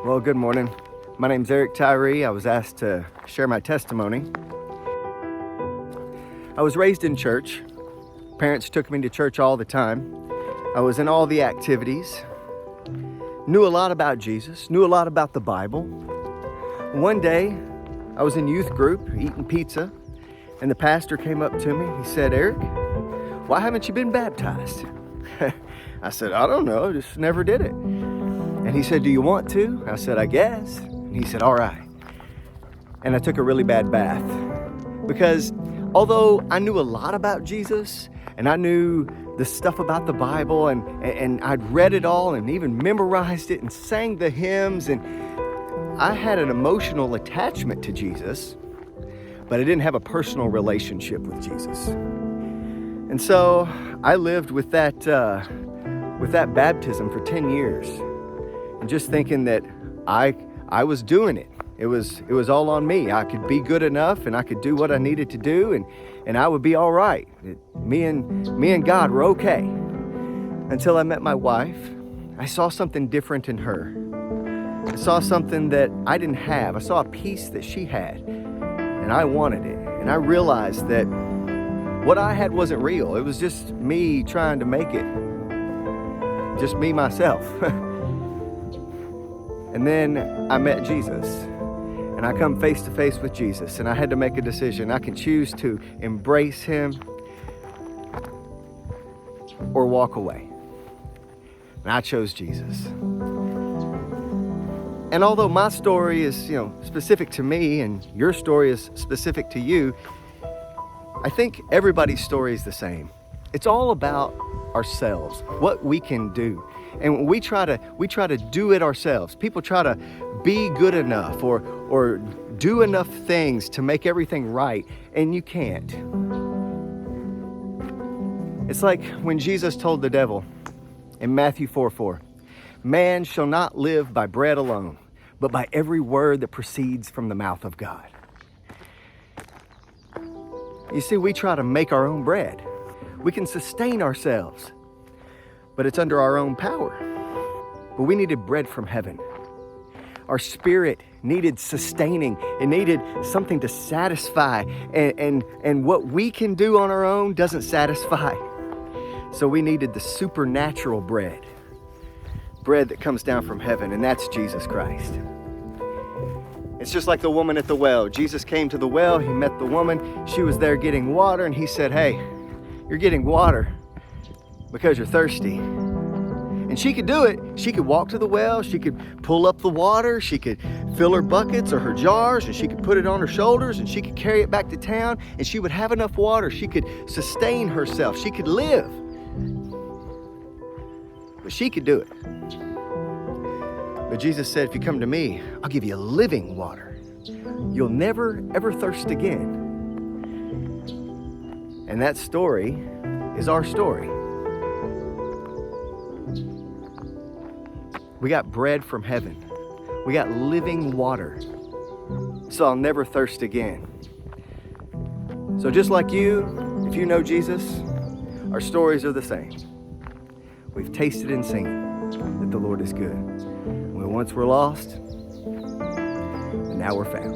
Well, good morning. My name's Eric Tyree. I was asked to share my testimony. I was raised in church. Parents took me to church all the time. I was in all the activities. Knew a lot about Jesus, knew a lot about the Bible. One day, I was in youth group eating pizza, and the pastor came up to me. He said, "Eric, why haven't you been baptized?" I said, "I don't know, just never did it." And he said, "Do you want to?" I said, "I guess." And he said, "All right." And I took a really bad bath because although I knew a lot about Jesus and I knew the stuff about the Bible and I'd read it all and even memorized it and sang the hymns, and I had an emotional attachment to Jesus, but I didn't have a personal relationship with Jesus. And so I lived with that baptism for 10 years. And just thinking that I was doing it. It was all on me. I could be good enough and I could do what I needed to do and I would be all right. Me and God were okay. Until I met my wife, I saw something different in her. I saw something that I didn't have. I saw a peace that she had and I wanted it. And I realized that what I had wasn't real. It was just me trying to make it. Just me, myself. And then I met Jesus, and I come face to face with Jesus, and I had to make a decision. I can choose to embrace him or walk away. And I chose Jesus. And although my story is, specific to me and your story is specific to you, I think everybody's story is the same. It's all about ourselves, what we can do. And we try to do it ourselves. People try to be good enough or do enough things to make everything right, and you can't. It's like when Jesus told the devil in Matthew 4:4, "Man shall not live by bread alone, but by every word that proceeds from the mouth of God." You see, we try to make our own bread. We can sustain ourselves, but it's under our own power. But we needed bread from heaven. Our spirit needed sustaining. It needed something to satisfy. And what we can do on our own doesn't satisfy. So we needed the supernatural bread that comes down from heaven, and that's Jesus Christ. It's just like the woman at the well. Jesus came to the well, he met the woman, she was there getting water, and he said, "Hey, you're getting water because you're thirsty." And she could do it. She could walk to the well, she could pull up the water, she could fill her buckets or her jars, and she could put it on her shoulders, and she could carry it back to town, and she would have enough water. She could sustain herself. She could live. But she could do it. But Jesus said, "If you come to me, I'll give you living water. You'll never, ever thirst again." And that story is our story. We got bread from heaven. We got living water. So I'll never thirst again. So just like you, if you know Jesus, our stories are the same. We've tasted and seen that the Lord is good. We once were lost, and now we're found.